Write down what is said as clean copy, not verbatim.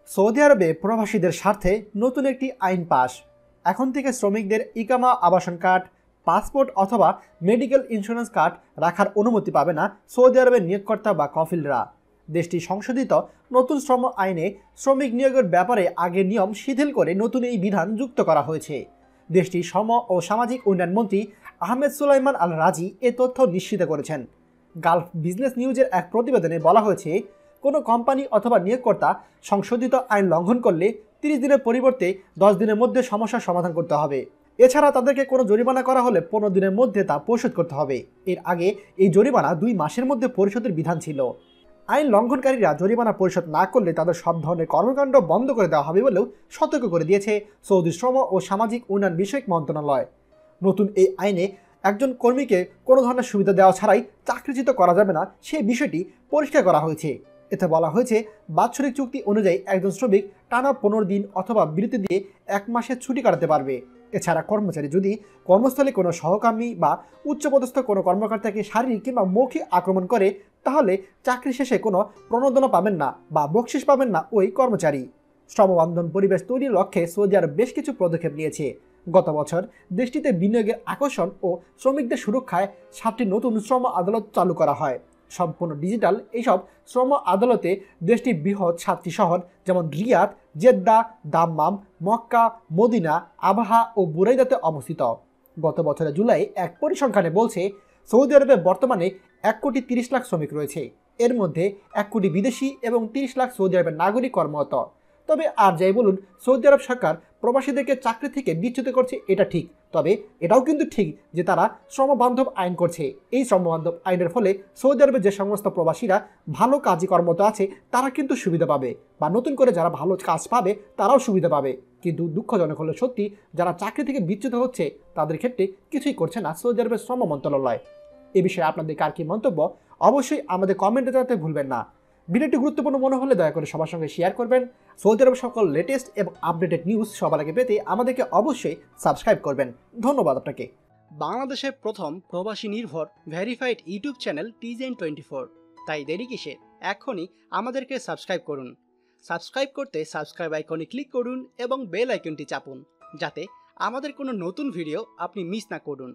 Saudi আরবে প্রবাসীদের স্বার্থে নতুন একটি আইন পাস। এখন থেকে শ্রমিকদের ইকামা, আবাসন কার্ড, পাসপোর্ট অথবা মেডিকেল ইন্স্যুরেন্স কার্ড রাখার অনুমতি পাবে না সৌদি আরবের নিয়োগকর্তা বা কফিলরা। দেশটির সংশোধিত নতুন শ্রম আইনে শ্রমিক নিয়োগের ব্যাপারে আগের নিয়ম শিথিল করে নতুন এই বিধান যুক্ত করা হয়েছে। দেশটির শ্রম ও সামাজিক উন্নয়ন মন্ত্রী আহমেদ সুলাইমান আল রাজি এ তথ্য নিশ্চিত করেছেন। গালফ বিজনেস নিউজের এক প্রতিবেদনে বলা হয়েছে, কোনো কোম্পানি অথবা নিয়োগকর্তা সংশোধিত আইন লঙ্ঘন করলে 30 দিনের পরিবর্তে 10 দিনের মধ্যে সমস্যার সমাধান করতে হবে। এছাড়া তাদেরকে কোনো জরিমানা করা হলে 15 দিনের মধ্যে তা পরিশোধ করতে হবে। এর আগে এই জরিমানা 2 মাসের মধ্যে পরিশোধের বিধান ছিল। আইন লঙ্ঘনকারীরা জরিমানা পরিশোধ না করলে তাদের সব ধরনের কর্মকাণ্ড বন্ধ করে দেওয়া হবে বলেও সতর্ক করে দিয়েছে সৌদি শ্রম ও সামাজিক উন্নয়ন বিষয়ক মন্ত্রণালয়। নতুন এই আইনে একজন কর্মীকে কোনো ধরনের সুবিধা দেওয়া ছাড়াই চাকরিচ্যুত করা যাবে না, সেই বিষয়টি পরিষ্কার করা হয়েছে। এতে বলা হয়েছে, বাৎসরিক চুক্তি অনুযায়ী একজন শ্রমিক টানা 15 দিন অথবা বিরতি দিয়ে 1 মাসের ছুটি কাটাতে পারবে। এছাড়া কর্মচারী যদি কর্মস্থলে কোনো সহকর্মী বা উচ্চপদস্থ কোনো কর্মকর্তাকে শারীরিক কিংবা মৌখিক আক্রমণ করে, তাহলে চাকরি শেষে কোনো প্রণোদনা পাবেন না বা বকশিস পাবেন না ওই কর্মচারী। শ্রমবান্ধব পরিবেশ তৈরির লক্ষ্যে সৌদি আরব বেশ কিছু পদক্ষেপ নিয়েছে। গত বছর দেশটিতে বিনিয়োগের আকর্ষণ ও শ্রমিকদের সুরক্ষায় 7টি নতুন শ্রম আদালত চালু করা হয়। সম্পূর্ণ ডিজিটাল এইসব শ্রম আদালতে দেশটির বৃহৎ 7টি শহর যেমন রিয়াদ, জেদ্দা, দাম্মাম, মক্কা, মদিনা, আবাহা ও বুরাইদাতে অবস্থিত। গত বছরের জুলাই এক পরিসংখ্যানে বলছে, সৌদি আরবে বর্তমানে 1,30,00,000 শ্রমিক রয়েছে। এর মধ্যে 1 কোটি বিদেশি এবং 30 লাখ সৌদি আরবের নাগরিক কর্মরত। তবে আর যাই বলুন, সৌদি আরব সরকার প্রবাসীদেরকে চাকরি থেকে বিচ্যুত করছে, এটা ঠিক। তবে এটাও কিন্তু ঠিক যে তারা শ্রমবান্ধব আইন করছে। এই শ্রমবান্ধব আইনের ফলে সৌদি আরবে যে সমস্ত প্রবাসীরা ভালো কাজে কর্মরত আছে তারা কিন্তু সুবিধা পাবে, বা নতুন করে যারা ভালো কাজ পাবে তারাও সুবিধা পাবে। কিন্তু দুঃখজনক হলো সত্যি, যারা চাকরি থেকে বিচ্যুত হচ্ছে তাদের ক্ষেত্রে কিছুই করছে না সৌদি আরবের শ্রম মন্ত্রণালয়। এ বিষয়ে আপনাদের কার কি মন্তব্য অবশ্যই আমাদের কমেন্টে জানাতে ভুলবেন না। ভিডিওটি গুরুত্বপূর্ণ মনে হলে দয়া করে সবার সঙ্গে শেয়ার করবেন। সৌদি আরবের সকল লেটেস্ট এবং আপডেটেড নিউজ সবার আগে পেতে আমাদেরকে অবশ্যই সাবস্ক্রাইব করবেন। ধন্যবাদ আপনাকে। বাংলাদেশের প্রথম প্রবাসী নির্ভর ভেরিফাইড ইউটিউব চ্যানেল TJN24। তাই দেরি কিসে, এখনই আমাদেরকে সাবস্ক্রাইব করুন। সাবস্ক্রাইব করতে সাবস্ক্রাইব আইকনে ক্লিক করুন এবং বেল আইকনটি চাপুন, যাতে আমাদের কোনো নতুন ভিডিও আপনি মিস না করুন।